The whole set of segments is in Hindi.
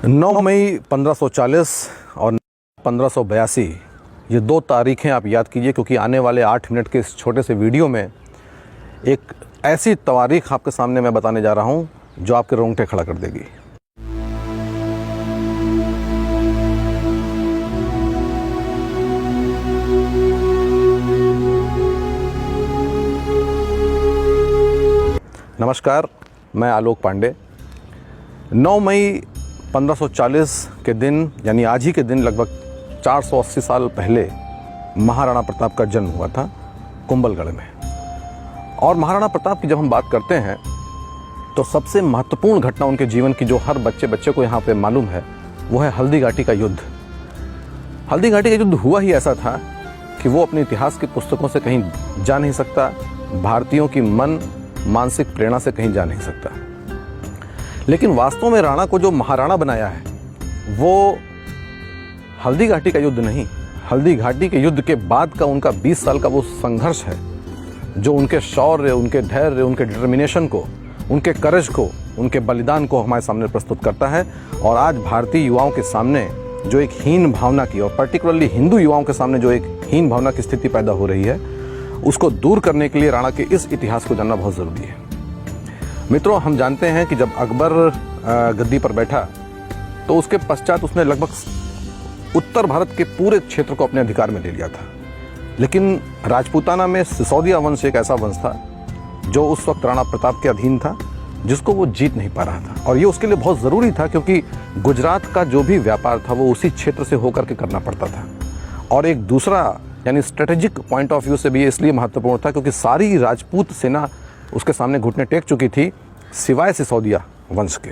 9 मई 1540 और 1582 ये दो तारीखें आप याद कीजिए, क्योंकि आने वाले 8 मिनट के इस छोटे से वीडियो में एक ऐसी तारीख आपके सामने मैं बताने जा रहा हूँ जो आपके रोंगटे खड़ा कर देगी। नमस्कार, मैं आलोक पांडे। 9 मई 1540 के दिन यानी आज ही के दिन लगभग 480 साल पहले महाराणा प्रताप का जन्म हुआ था कुंभलगढ़ में। और महाराणा प्रताप की जब हम बात करते हैं तो सबसे महत्वपूर्ण घटना उनके जीवन की जो हर बच्चे को यहाँ पे मालूम है वो है हल्दी घाटी का युद्ध। हल्दी घाटी का युद्ध हुआ ही ऐसा था कि वो अपने इतिहास की पुस्तकों से कहीं जा नहीं सकता, भारतीयों की मानसिक प्रेरणा से कहीं जा नहीं सकता। लेकिन वास्तव में राणा को जो महाराणा बनाया है वो हल्दी घाटी का युद्ध नहीं, हल्दी घाटी के युद्ध के बाद का उनका 20 साल का वो संघर्ष है जो उनके शौर्य, उनके धैर्य, उनके डिटर्मिनेशन को, उनके करेज को, उनके बलिदान को हमारे सामने प्रस्तुत करता है। और आज भारतीय युवाओं के सामने जो एक हीन भावना की, और पर्टिकुलरली हिंदू युवाओं के सामने जो एक हीन भावना की स्थिति पैदा हो रही है, उसको दूर करने के लिए राणा के इस इतिहास को जानना बहुत ज़रूरी है। मित्रों, हम जानते हैं कि जब अकबर गद्दी पर बैठा तो उसके पश्चात उसने लगभग उत्तर भारत के पूरे क्षेत्र को अपने अधिकार में ले लिया था। लेकिन राजपूताना में सिसोदिया वंश एक ऐसा वंश था जो उस वक्त राणा प्रताप के अधीन था, जिसको वो जीत नहीं पा रहा था। और ये उसके लिए बहुत ज़रूरी था क्योंकि गुजरात का जो भी व्यापार था वो उसी क्षेत्र से होकर के करना पड़ता था। और एक दूसरा यानी स्ट्रेटेजिक पॉइंट ऑफ व्यू से भी इसलिए महत्वपूर्ण था क्योंकि सारी राजपूत सेना उसके सामने घुटने टेक चुकी थी सिवाय सिसोदिया वंश के।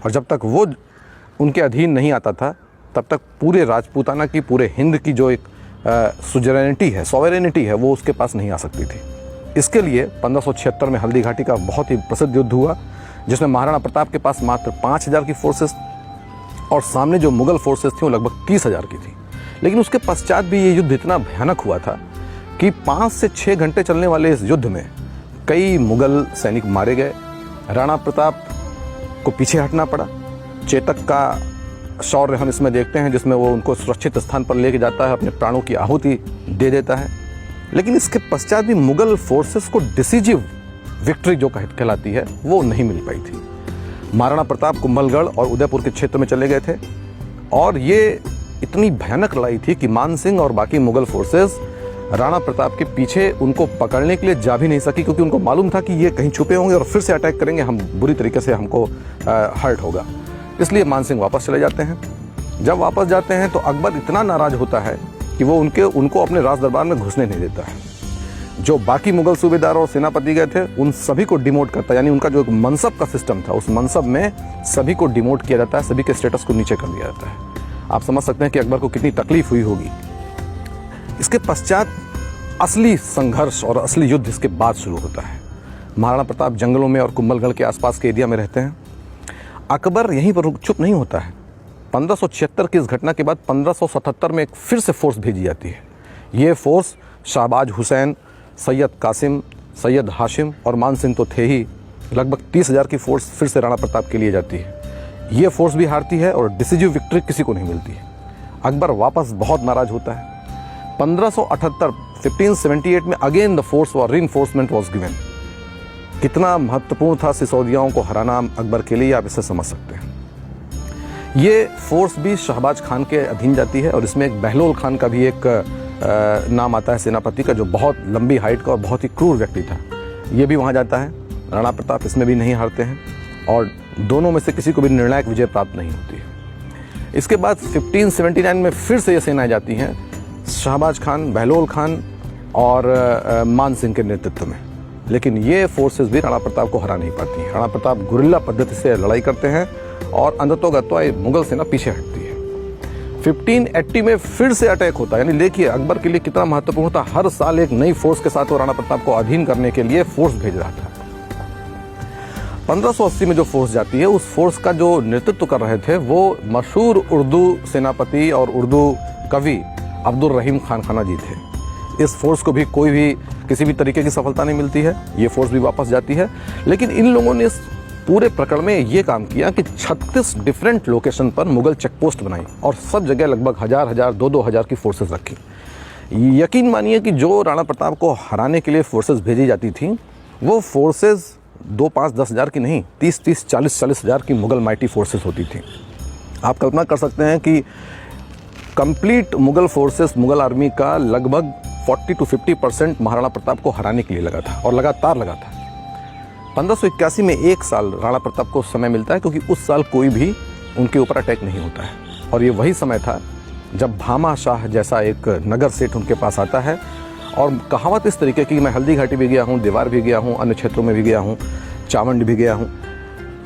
और जब तक वो उनके अधीन नहीं आता था तब तक पूरे राजपूताना की, पूरे हिंद की जो एक सॉवरेनिटी है वो उसके पास नहीं आ सकती थी। इसके लिए 1576 में हल्दी घाटी का बहुत ही प्रसिद्ध युद्ध हुआ जिसमें महाराणा प्रताप के पास मात्र 5000 की फोर्सेस और सामने जो मुगल फोर्सेस थी वो लगभग 30,000 की थी। लेकिन उसके पश्चात भी ये युद्ध इतना भयानक हुआ था कि 5 से 6 घंटे चलने वाले इस युद्ध में कई मुगल सैनिक मारे गए। राणा प्रताप को पीछे हटना पड़ा। चेतक का शौर्य हम इसमें देखते हैं जिसमें वो उनको सुरक्षित स्थान पर लेके जाता है, अपने प्राणों की आहुति दे देता है। लेकिन इसके पश्चात भी मुगल फोर्सेस को डिसीजिव विक्ट्री जो कहलाती है वो नहीं मिल पाई थी। महाराणा प्रताप कुंभलगढ़ और उदयपुर के क्षेत्र में चले गए थे और ये इतनी भयानक लड़ाई थी कि मान सिंह और बाकी मुगल फोर्सेस राणा प्रताप के पीछे उनको पकड़ने के लिए जा भी नहीं सकी, क्योंकि उनको मालूम था कि ये कहीं छुपे होंगे और फिर से अटैक करेंगे, हम बुरी तरीके से हमको हर्ट होगा। इसलिए मान सिंह वापस चले जाते हैं। जब वापस जाते हैं तो अकबर इतना नाराज होता है कि वो उनको अपने राज दरबार में घुसने नहीं देता है। जो बाकी मुगल सूबेदार और सेनापति गए थे उन सभी को डिमोट करता है, यानी उनका जो एक मनसब का सिस्टम था उस मनसब में सभी को डिमोट किया जाता है, सभी के स्टेटस को नीचे कर दिया जाता है। आप समझ सकते हैं कि अकबर को कितनी तकलीफ हुई होगी। इसके पश्चात असली संघर्ष और असली युद्ध इसके बाद शुरू होता है। महाराणा प्रताप जंगलों में और कुंभलगढ़ के आसपास के एरिया में रहते हैं। अकबर यहीं पर चुप नहीं होता है। 1576 की इस घटना के बाद 1577 में एक फिर से फोर्स भेजी जाती है। ये फोर्स शाहबाज हुसैन, सैयद कासिम, सैयद हाशिम और मान सिंह तो थे ही, लगभग 30,000 की फोर्स फिर से राणा प्रताप के लिए जाती है। ये फोर्स भी हारती है और डिसीजिव विक्ट्री किसी को नहीं मिलती है। अकबर वापस बहुत नाराज होता है। 1578 में अगेन द फोर्स और रीइंफोर्समेंट वाज गिवन। कितना महत्वपूर्ण था सिसोदियाओं को हराना अकबर के लिए, आप इसे समझ सकते हैं। ये फोर्स भी शहबाज खान के अधीन जाती है और इसमें एक बहलोल खान का भी एक नाम आता है सेनापति का, जो बहुत लंबी हाइट का और बहुत ही क्रूर व्यक्ति था। ये भी वहाँ जाता है। राणा प्रताप इसमें भी नहीं हारते हैं और दोनों में से किसी को भी निर्णायक विजय प्राप्त नहीं होती है। इसके बाद 1579 में फिर से ये सेनाएं जाती हैं शहबाज खान, बहलोल खान और मान सिंह के नेतृत्व में। लेकिन ये फोर्सेस भी राणा प्रताप को हरा नहीं पाती हैं। राणा प्रताप गुरिल्ला पद्धति से लड़ाई करते हैं और अंधतोगत्वा मुगल सेना पीछे हटती है। 1580 में फिर से अटैक होता है। यानी देखिए अकबर के लिए कितना महत्वपूर्ण था। हर साल एक नई फोर्स के साथ वो राणा प्रताप को अधीन करने के लिए फोर्स भेज रहा था। 1580 में जो फोर्स जाती है उस फोर्स का जो नेतृत्व कर रहे थे वो मशहूर उर्दू सेनापति और उर्दू कवि अब्दुल रहीम खान खाना जी थे। इस फोर्स को भी किसी भी तरीके की सफलता नहीं मिलती है। ये फोर्स भी वापस जाती है। लेकिन इन लोगों ने इस पूरे प्रकरण में ये काम किया कि 36 डिफरेंट लोकेशन पर मुगल चेकपोस्ट बनाई और सब जगह लगभग 1000, 2,000 की फोर्सेस रखी। यकीन मानिए कि जो राणा प्रताप को हराने के लिए फोर्सेस भेजी जाती थी, वो फोर्सेस 2, 5, 10 हज़ार की नहीं, 30, 40 हज़ार की मुगल माइटी फोर्सेस होती थी। आप कल्पना कर सकते हैं कि complete Mughal forces, Mughal army का लगभग 40 to 50% महाराणा प्रताप को हराने के लिए लगा था और लगातार लगा था। 1581 में 1 साल राणा प्रताप को समय मिलता है, क्योंकि उस साल कोई भी उनके ऊपर अटैक नहीं होता है। और ये वही समय था जब भामा शाह जैसा एक नगर सेठ उनके पास आता है और कहावत इस तरीके की, मैं हल्दी घाटी भी गया हूँ, देवार भी गया हूँ, अन्य क्षेत्रों में भी गया हूँ, चावंड भी गया हूँ।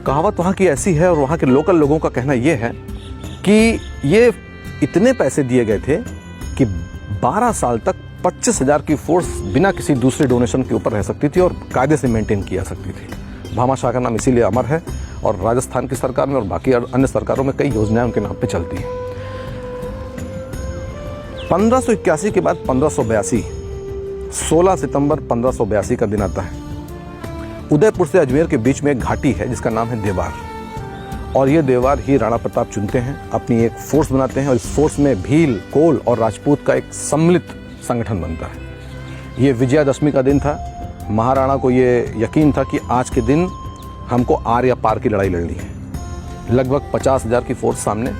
कहावत वहाँ की ऐसी है और वहाँ के लोकल लोगों का कहना ये है कि ये इतने पैसे दिए गए थे कि 12 साल तक 25,000 की फोर्स बिना किसी दूसरे डोनेशन के ऊपर रह सकती थी और कायदे से मेंटेन किया सकती थी। भामा शाह का नाम इसीलिए अमर है और राजस्थान की सरकार में और बाकी अन्य सरकारों में कई योजनाएं उनके नाम पे चलती हैं। 1581 के बाद 1582, 16 सितंबर 1582 का दिन आता है। उदयपुर से अजमेर के बीच में एक घाटी है जिसका नाम है देवार, और ये देवार ही राणा प्रताप चुनते हैं, अपनी एक फोर्स बनाते हैं और इस फोर्स में भील, कोल और राजपूत का एक सम्मिलित संगठन बनता है। ये विजयादशमी का दिन था। महाराणा को ये यकीन था कि आज के दिन हमको आर या पार की लड़ाई लड़नी है। लगभग 50,000 की फोर्स सामने,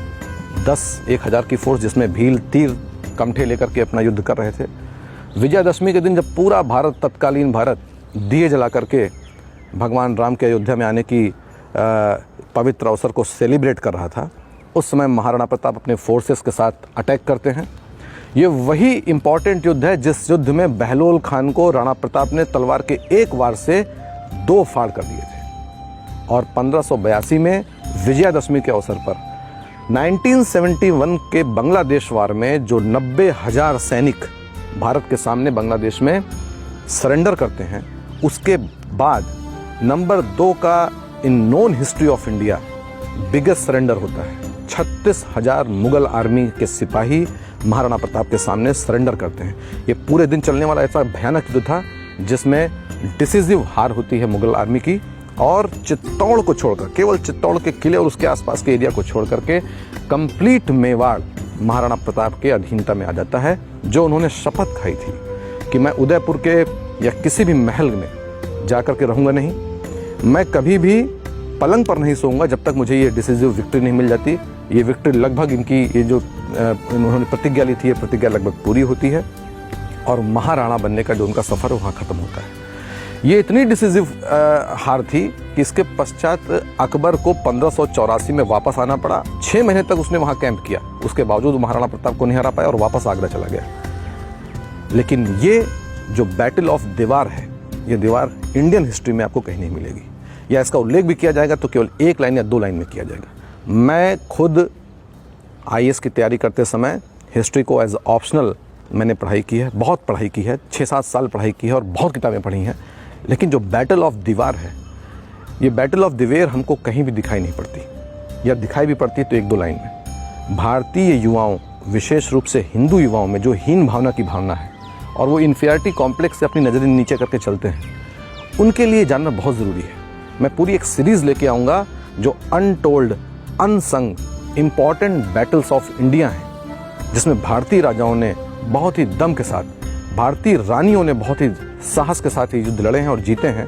10-1,000 की फोर्स जिसमें भील, तीर, कमठे लेकर के अपना युद्ध कर रहे थे। विजयादशमी के दिन जब पूरा भारत, तत्कालीन भारत, दिए जला करके भगवान राम के अयोध्या में आने की पवित्र अवसर को सेलिब्रेट कर रहा था, उस समय महाराणा प्रताप अपने फोर्सेस के साथ अटैक करते हैं। ये वही इम्पॉर्टेंट युद्ध है जिस युद्ध में बहलोल खान को राणा प्रताप ने तलवार के एक वार से 2 फाड़ कर दिए थे। और 1582 में विजयादशमी के अवसर पर 1971 के बांग्लादेश वार में जो 90,000 सैनिक भारत के सामने बांग्लादेश में सरेंडर करते हैं, उसके बाद नंबर 2 का इन known history of India biggest surrender होता है। 36,000 मुगल आर्मी के सिपाही महाराणा प्रताप के सामने सरेंडर करते हैं। ये पूरे दिन चलने वाला ऐसा भयानक युद्ध था जिसमें डिसिसिव हार होती है मुगल आर्मी की, और चित्तौड़ को छोड़कर, केवल चित्तौड़ के किले और उसके आसपास के एरिया को छोड़ करके कंप्लीट मेवाड़ महाराणा प्रताप के अधीनता में आ जाता है, जो उन्होंने शपथ खाई थी कि मैं उदयपुर के या किसी भी महल में जाकर के रहूँगा नहीं, मैं कभी भी पलंग पर नहीं सोऊंगा जब तक मुझे ये डिसिसिव विक्ट्री नहीं मिल जाती। ये विक्ट्री लगभग इनकी ये जो उन्होंने प्रतिज्ञा ली थी, ये प्रतिज्ञा लगभग पूरी होती है और महाराणा बनने का जो उनका सफ़र वहाँ ख़त्म होता है। ये इतनी डिसिसिव हार थी कि इसके पश्चात अकबर को 1584 में वापस आना पड़ा। 6 महीने तक उसने वहाँ कैंप किया, उसके बावजूद महाराणा प्रताप को नहीं हरा पाया और वापस आगरा चला गया। लेकिन ये जो बैटल ऑफ देवार है, ये दीवार इंडियन हिस्ट्री में आपको कहीं नहीं मिलेगी, या इसका उल्लेख भी किया जाएगा तो केवल 1 लाइन या 2 लाइन में किया जाएगा। मैं खुद IAS की तैयारी करते समय हिस्ट्री को एज ऑप्शनल मैंने पढ़ाई की है, बहुत पढ़ाई की है, 6-7 साल पढ़ाई की है और बहुत किताबें पढ़ी हैं। लेकिन जो बैटल ऑफ दीवार है, ये बैटल ऑफ दिवेर हमको कहीं भी दिखाई नहीं पड़ती, या दिखाई भी पड़ती तो 1-2 लाइन में। भारतीय युवाओं, विशेष रूप से हिंदू युवाओं में जो हीन भावना की भावना है और वो इन्फीरियरिटी कॉम्प्लेक्स से अपनी नज़रें नीचे करके चलते हैं, उनके लिए जानना बहुत ज़रूरी है। मैं पूरी एक सीरीज़ लेके आऊँगा जो untold, unsung important battles of India हैं, जिसमें भारतीय राजाओं ने बहुत ही दम के साथ, भारतीय रानियों ने बहुत ही साहस के साथ ये युद्ध लड़े हैं और जीते हैं,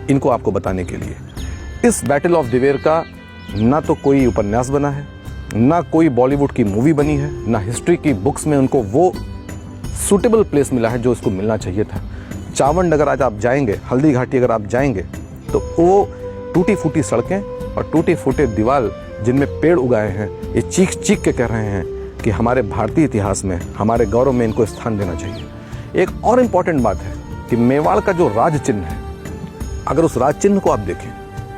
इनको आपको बताने के लिए। इस बैटल ऑफ दिवेर का ना तो कोई उपन्यास बना है, ना कोई बॉलीवुड की मूवी बनी है, ना हिस्ट्री की बुक्स में उनको वो सूटेबल प्लेस मिला है जो इसको मिलना चाहिए था। चावंड अगर आज आप जाएंगे, हल्दी घाटी अगर आप जाएंगे, तो वो टूटी फूटी सड़कें और टूटे फूटे दीवार जिनमें पेड़ उगाए हैं, ये चीख चीख के कह रहे हैं कि हमारे भारतीय इतिहास में, हमारे गौरव में इनको स्थान देना चाहिए। एक और इम्पॉर्टेंट बात है कि मेवाड़ का जो राज चिन्ह है, अगर उस राज चिन्ह को आप देखें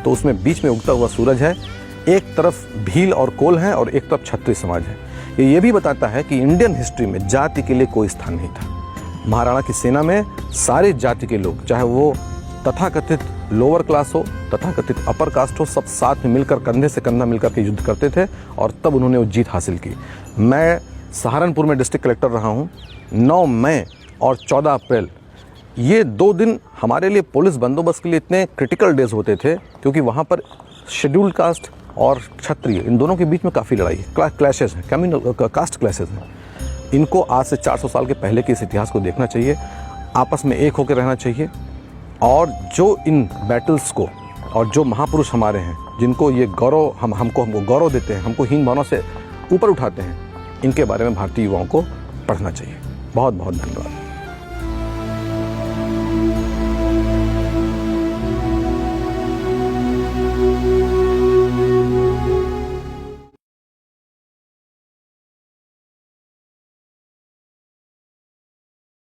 तो उसमें बीच में उगता हुआ सूरज है, एक तरफ भील और कोल है और एक तरफ क्षत्रिय समाज है। ये भी बताता है कि इंडियन हिस्ट्री में जाति के लिए कोई स्थान नहीं था। महाराणा की सेना में सारे जाति के लोग, चाहे वो तथाकथित लोअर क्लास हो, तथाकथित अपर कास्ट हो, सब साथ में मिलकर, कंधे से कंधा मिलकर के युद्ध करते थे और तब उन्होंने वो जीत हासिल की। मैं सहारनपुर में डिस्ट्रिक्ट कलेक्टर रहा हूँ। 9 मई और 14 अप्रैल, ये 2 दिन हमारे लिए पुलिस बंदोबस्त के लिए इतने क्रिटिकल डेज होते थे, क्योंकि वहाँ पर शेड्यूल्ड कास्ट और क्षत्रिय, इन दोनों के बीच में काफ़ी लड़ाई है, क्लैशेस हैं, कम्युनल कास्ट क्लैशेस हैं। इनको आज से 400 साल के पहले के इस इतिहास को देखना चाहिए, आपस में एक होकर रहना चाहिए, और जो इन बैटल्स को और जो महापुरुष हमारे हैं जिनको ये गौरव हमको गौरव देते हैं, हमको हीन भावना से ऊपर उठाते हैं, इनके बारे में भारतीय युवाओं को पढ़ना चाहिए। बहुत बहुत धन्यवाद।